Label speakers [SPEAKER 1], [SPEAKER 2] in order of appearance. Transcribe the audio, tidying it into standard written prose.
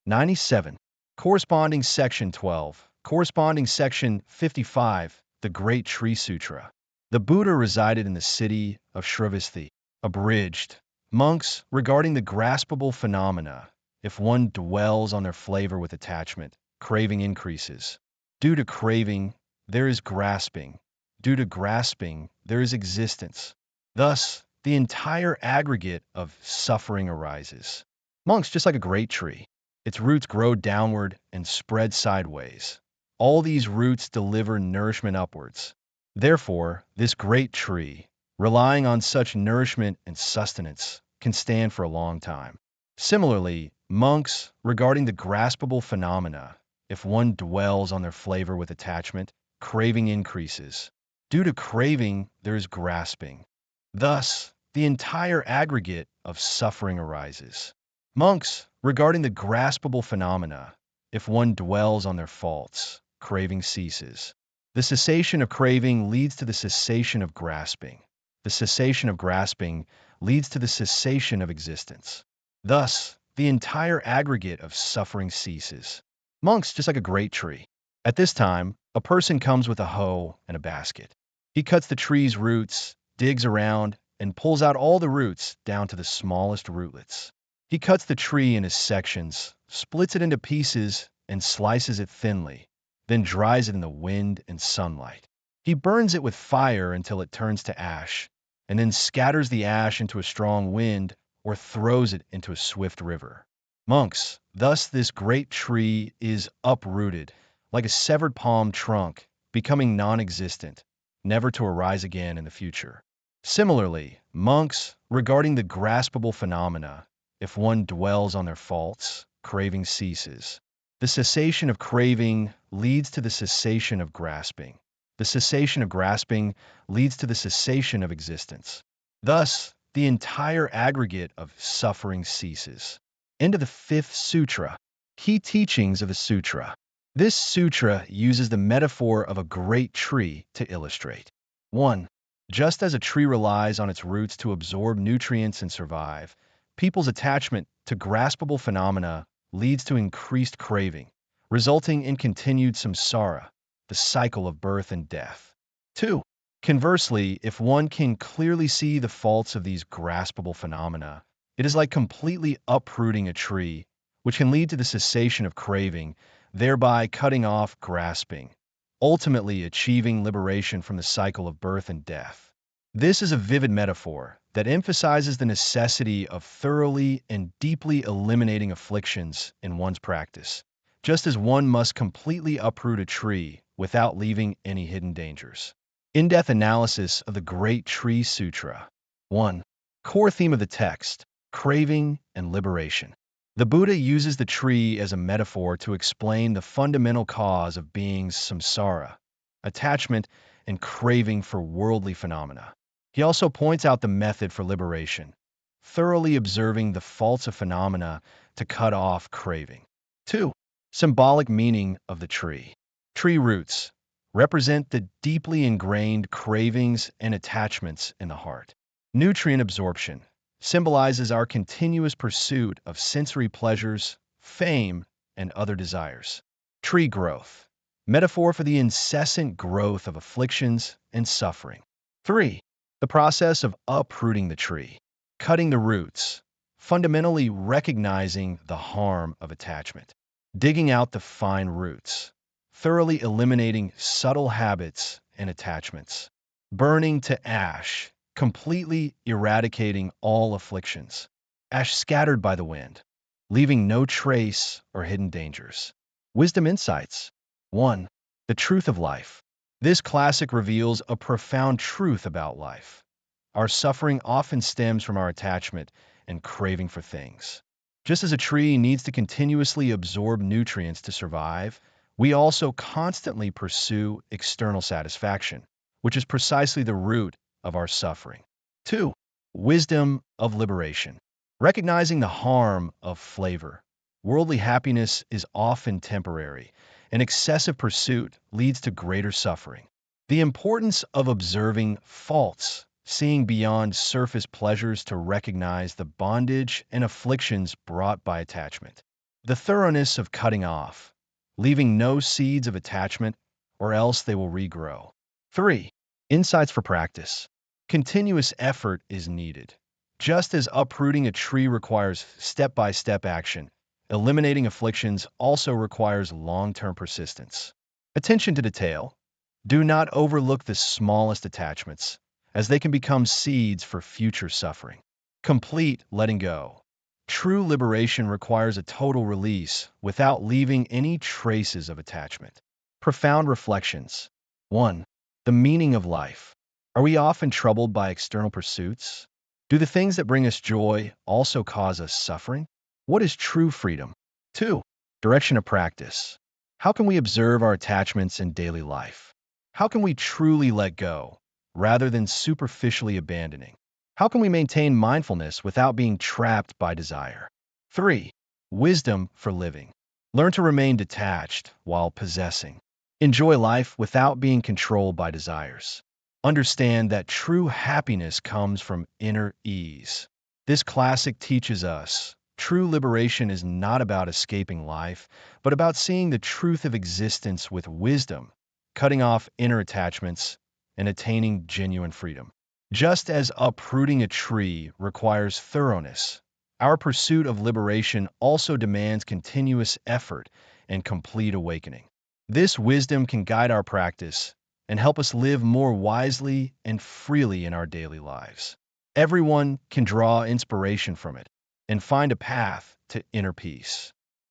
[SPEAKER 1] 97. Corresponding Section 12. Corresponding Section 55. The Great Tree Sutra. The Buddha resided in the city of Sravasti. Abridged. Monks, regarding the graspable phenomena, if one dwells on their flavor with attachment, craving increases. Due to craving, there is grasping. Due to grasping, there is existence. Thus, the entire aggregate of suffering arises. Monks, just like a great tree, its roots grow downward and spread sideways. All these roots deliver nourishment upwards. Therefore, this great tree, relying on such nourishment and sustenance, can stand for a long time. Similarly, monks, regarding the graspable phenomena, if one dwells on their flavor with attachment, craving increases. Due to craving, there is grasping. Thus, the entire aggregate of suffering arises. Monks, regarding the graspable phenomena, if one dwells on their faults, craving ceases. The cessation of craving leads to the cessation of grasping. The cessation of grasping leads to the cessation of existence. Thus, the entire aggregate of suffering ceases. Monks, just like a great tree. At this time, a person comes with a hoe and a basket. He cuts the tree's roots, digs around, and pulls out all the roots down to the smallest rootlets. He cuts the tree into sections, splits it into pieces, and slices it thinly, then dries it in the wind and sunlight. He burns it with fire until it turns to ash, and then scatters the ash into a strong wind or throws it into a swift river. Monks, thus this great tree is uprooted, like a severed palm trunk, becoming non-existent, never to arise again in the future. Similarly, monks, regarding the graspable phenomena, if one dwells on their faults, craving ceases. The cessation of craving leads to the cessation of grasping. The cessation of grasping leads to the cessation of existence. Thus, the entire aggregate of suffering ceases. Into the fifth sutra. Key teachings of the sutra. This sutra uses the metaphor of a great tree to illustrate. 1. Just as a tree relies on its roots to absorb nutrients and survive, people's attachment to graspable phenomena leads to increased craving, resulting in continued samsara, the cycle of birth and death. 2. Conversely, if one can clearly see the faults of these graspable phenomena, it is like completely uprooting a tree, which can lead to the cessation of craving, thereby cutting off grasping, ultimately achieving liberation from the cycle of birth and death. This is a vivid metaphor that emphasizes the necessity of thoroughly and deeply eliminating afflictions in one's practice, just as one must completely uproot a tree without leaving any hidden dangers. In-depth analysis of the Great Tree Sutra. 1. Core theme of the text: craving and liberation. The Buddha uses the tree as a metaphor to explain the fundamental cause of being's samsara, attachment and craving for worldly phenomena. He also points out the method for liberation, thoroughly observing the faults of phenomena to cut off craving. 2. Symbolic meaning of the tree. Tree roots represent the deeply ingrained cravings and attachments in the heart. Nutrient absorption symbolizes our continuous pursuit of sensory pleasures, fame, and other desires. Tree growth, metaphor for the incessant growth of afflictions and suffering. 3. The process of uprooting the tree, cutting the roots, fundamentally recognizing the harm of attachment, digging out the fine roots, thoroughly eliminating subtle habits and attachments, burning to ash, completely eradicating all afflictions, ash scattered by the wind, leaving no trace or hidden dangers. Wisdom insights. 1. The truth of life. This classic reveals a profound truth about life. Our suffering often stems from our attachment and craving for things. Just as a tree needs to continuously absorb nutrients to survive, we also constantly pursue external satisfaction, which is precisely the root of our suffering. 2. Wisdom of liberation. Recognizing the harm of flavor. Worldly happiness is often temporary, and excessive pursuit leads to greater suffering. The importance of observing faults, seeing beyond surface pleasures to recognize the bondage and afflictions brought by attachment. The thoroughness of cutting off, leaving no seeds of attachment, or else they will regrow. 3. Insights for practice. Continuous effort is needed. Just as uprooting a tree requires step-by-step action, eliminating afflictions also requires long-term persistence. Attention to detail. Do not overlook the smallest attachments, as they can become seeds for future suffering. Complete letting go. True liberation requires a total release without leaving any traces of attachment. Profound reflections. 1. The meaning of life. Are we often troubled by external pursuits? Do the things that bring us joy also cause us suffering? What is true freedom? 2. Direction of practice. How can we observe our attachments in daily life? How can we truly let go, rather than superficially abandoning? How can we maintain mindfulness without being trapped by desire? 3. Wisdom for living. Learn to remain detached while possessing. Enjoy life without being controlled by desires. Understand that true happiness comes from inner ease. This classic teaches us true liberation is not about escaping life, but about seeing the truth of existence with wisdom, cutting off inner attachments, and attaining genuine freedom. Just as uprooting a tree requires thoroughness, our pursuit of liberation also demands continuous effort and complete awakening. This wisdom can guide our practice and help us live more wisely and freely in our daily lives. Everyone can draw inspiration from it and find a path to inner peace.